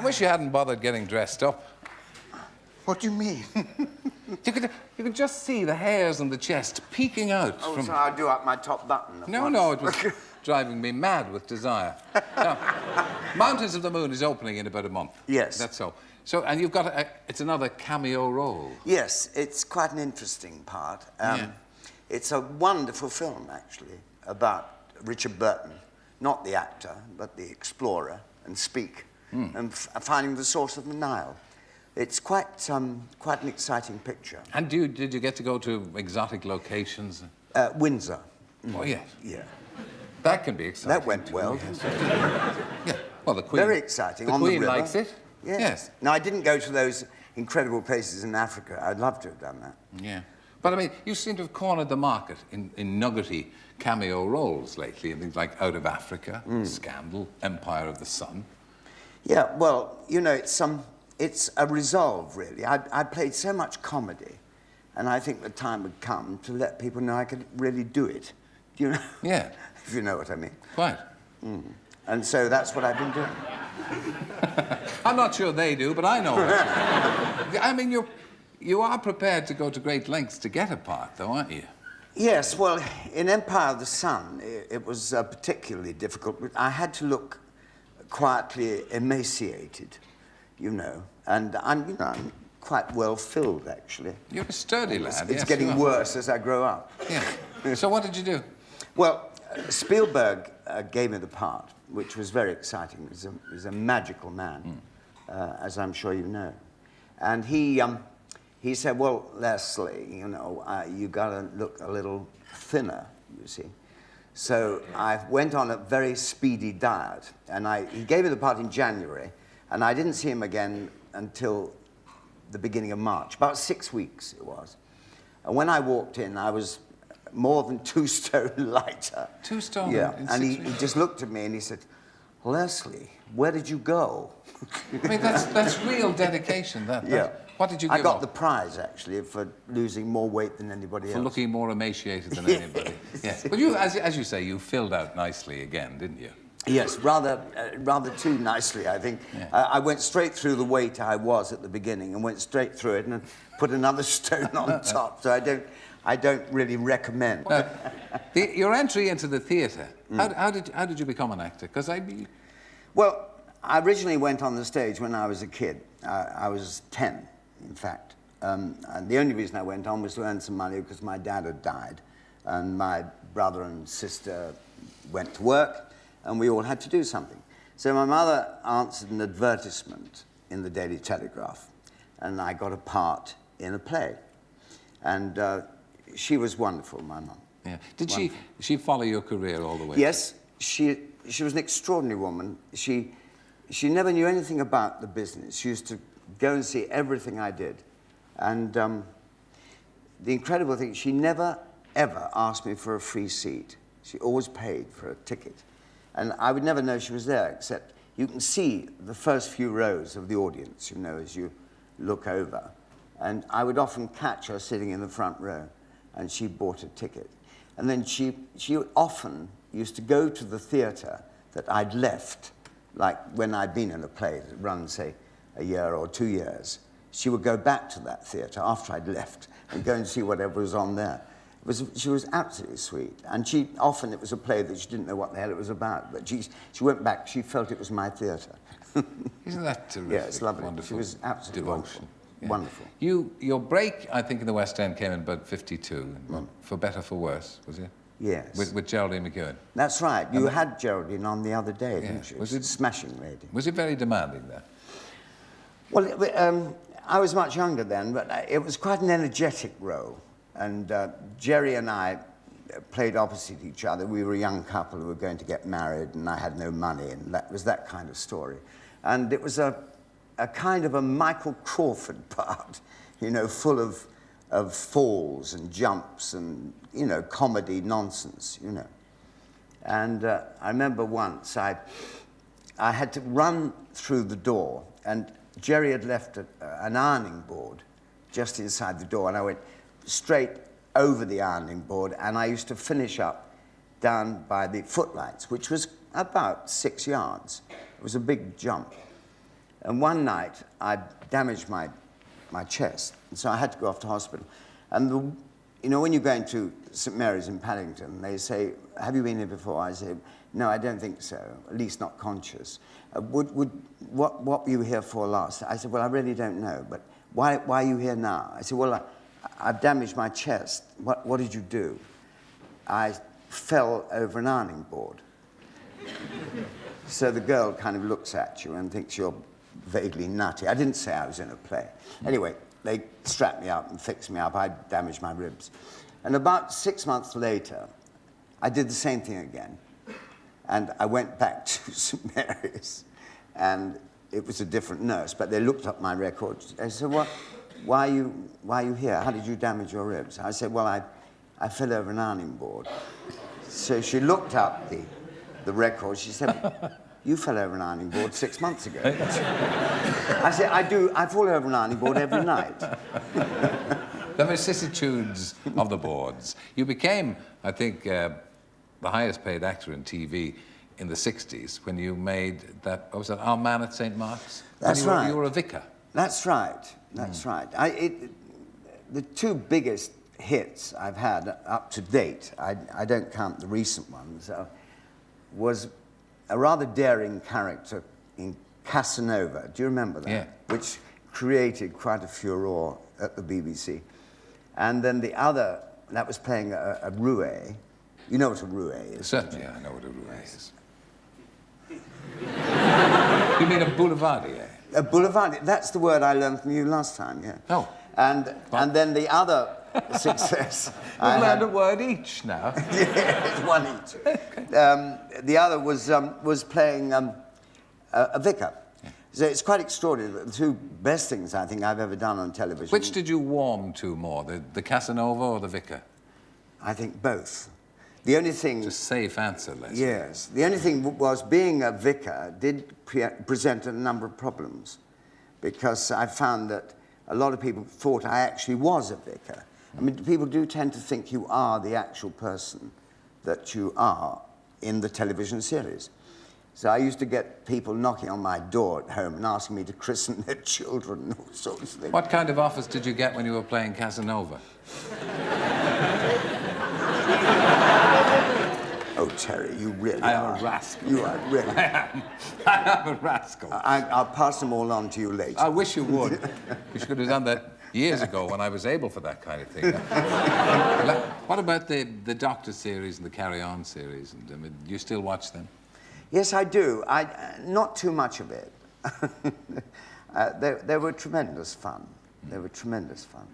wish you hadn't bothered getting dressed up. What do you mean? You could just see the hairs on the chest peeking out Oh, from... so I'll do up my top button at No, once. no, it was driving me mad with desire. Now, Mountains of the Moon is opening in about a month. Yes. That's so. So, and you've got it's another cameo role. Yes, it's quite an interesting part. It's a wonderful film, actually, about Richard Burton, not the actor, but the explorer, and Speke, and finding the source of the Nile. It's quite an exciting picture. And did you get to go to exotic locations? Windsor. Oh, yes. Yeah. That can be exciting. That went well. Yeah. Well, the Queen... Very exciting. The on Queen the river. likes it? Yes. Now, I didn't go to those incredible places in Africa. I'd love to have done that. Yeah. But, I mean, you seem to have cornered the market in nuggety cameo roles lately, in things like Out of Africa, Scandal, Empire of the Sun. Yeah, well, you know, it's a resolve, really. I played so much comedy, and I think the time had come to let people know I could really do it. Do you know? Yeah. If you know what I mean. Quite. And so that's what I've been doing. I'm not sure they do, but I know it. I mean, you are prepared to go to great lengths to get a part, though, aren't you? Yes, well, in Empire of the Sun, it was particularly difficult. I had to look quietly emaciated, you know, and I'm quite well filled, actually. You're a sturdy lad. It's getting worse as I grow up. Yeah. So what did you do? Well, Spielberg gave me the part, which was very exciting. He was a magical man, as I'm sure you know. And he said, well, Leslie, you know, you got to look a little thinner, you see. So I went on a very speedy diet, and he gave me the part in January, and I didn't see him again until the beginning of March, about 6 weeks it was. And when I walked in, I was more than 2 stone lighter. 2 stone? Yeah, in and 6 he weeks? just looked at me and he said, Leslie, where did you go? I mean, that's real dedication, that. Yeah. What did you give I got up? the prize, actually, for losing more weight than anybody else. For looking more emaciated than anybody. Yeah. But you, as you say, you filled out nicely again, didn't you? Yes, rather too nicely, I think. Yeah. I went straight through the weight I was at the beginning and went straight through it and put another stone on top, so I don't really recommend. Your entry into the theatre, how did you become an actor? Because Well, I originally went on the stage when I was a kid. I was 10, in fact. And the only reason I went on was to earn some money because my dad had died. And my brother and sister went to work, and we all had to do something. So my mother answered an advertisement in the Daily Telegraph, and I got a part in a play. And she was wonderful, my mum. Yeah. Did she follow your career all the way? Yes, she was an extraordinary woman. She never knew anything about the business. She used to go and see everything I did. And the incredible thing, she never, ever asked me for a free seat. She always paid for a ticket. And I would never know she was there, except you can see the first few rows of the audience, you know, as you look over. And I would often catch her sitting in the front row, and she bought a ticket. And then she often used to go to the theatre that I'd left, like when I'd been in a play that run, say, a year or 2 years. She would go back to that theatre after I'd left and go and see whatever was on there. She was absolutely sweet. And often it was a play that she didn't know what the hell it was about, but she went back, she felt it was my theatre. Isn't that terrific? Yeah, it's lovely. Wonderful. She was absolutely devotion. Wonderful. Yeah. Wonderful. Your break, I think, in the West End came in about 52, for better, for worse, was it? Yes. With Geraldine McEwen. That's right. You had Geraldine on the other day, didn't you? Was it smashing lady? Was it very demanding then? Well, I was much younger then, but it was quite an energetic role. And Jerry and I played opposite each other. We were a young couple who were going to get married, and I had no money, and that was that kind of story. And it was a kind of a Michael Crawford part, you know, full of falls and jumps and, you know, comedy nonsense, you know. And I remember once I had to run through the door, and Jerry had left an ironing board just inside the door, and I went straight over the ironing board, and I used to finish up down by the footlights, which was about 6 yards. It was a big jump. And one night, I damaged my chest, and so I had to go off to hospital. And you know, when you go into St Mary's in Paddington, they say, "Have you been here before?" I say, "No, I don't think so. At least not conscious." What were you here for last? I said, "Well, I really don't know, but why are you here now?" I said, "Well, I've damaged my chest." What did you do?" "I fell over an ironing board." So the girl kind of looks at you and thinks you're vaguely nutty. I didn't say I was in a play. Anyway, they strapped me up and fixed me up. I damaged my ribs. And about 6 months later, I did the same thing again. And I went back to St Mary's, and it was a different nurse, but they looked up my records. They said, why are you here? How did you damage your ribs? I said, "Well, I fell over an ironing board." So she looked up the records. She said, "You fell over an ironing board 6 months ago." I said, I fall over an ironing board every night. The vicissitudes of the boards. You became, I think, the highest paid actor in TV in the 60s when you made that, what was that, Our Man at St. Mark's? That's right. You were a vicar. That's right. That's right. The two biggest hits I've had up to date, I don't count the recent ones, was a rather daring character in Casanova. Do you remember that? Yeah. Which created quite a furore at the BBC. And then the other, that was playing a roue. You know what a roue is? Certainly, I know what a roue is. You mean a boulevardier? A boulevard, that's the word I learned from you last time, yeah. Oh. And then the other success We've learned a word each now. Yeah, it's one each. Okay. The other was playing a vicar. Yeah. So it's quite extraordinary. The two best things I think I've ever done on television. Which did you warm to more, the Casanova or the vicar? I think both. The only thing... It's a safe answer, Leslie. Yes. The only thing was being a vicar did present a number of problems, because I found that a lot of people thought I actually was a vicar. I mean, people do tend to think you are the actual person that you are in the television series. So I used to get people knocking on my door at home and asking me to christen their children and all sorts of things. What kind of offers did you get when you were playing Casanova? Oh, Terry, you really I are. am a rascal. You are really. I am a rascal. I'll pass them all on to you later. I wish you would. You should have done that years ago when I was able for that kind of thing. What about the Doctor series and the Carry On series? And, I mean, do you still watch them? Yes, I do. Not too much of it. They were tremendous fun. They were tremendous fun.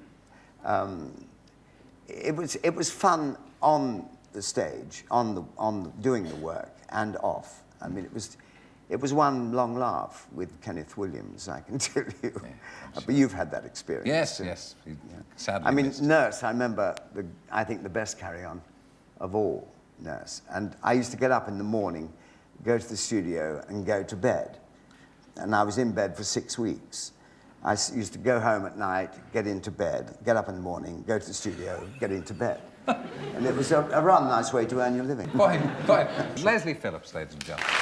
It was fun on the stage, on doing the work, and off. I mean, it was one long laugh with Kenneth Williams, I can tell you. Yeah, but you've had that experience. Yes, too. yes. Sadly I mean, missed. Nurse, I remember, I think the best Carry On of all, Nurse. And I used to get up in the morning, go to the studio and go to bed. And I was in bed for 6 weeks. I used to go home at night, get into bed, get up in the morning, go to the studio, get into bed. And it was a rather nice way to earn your living. Quite. Leslie Phillips, ladies and gentlemen.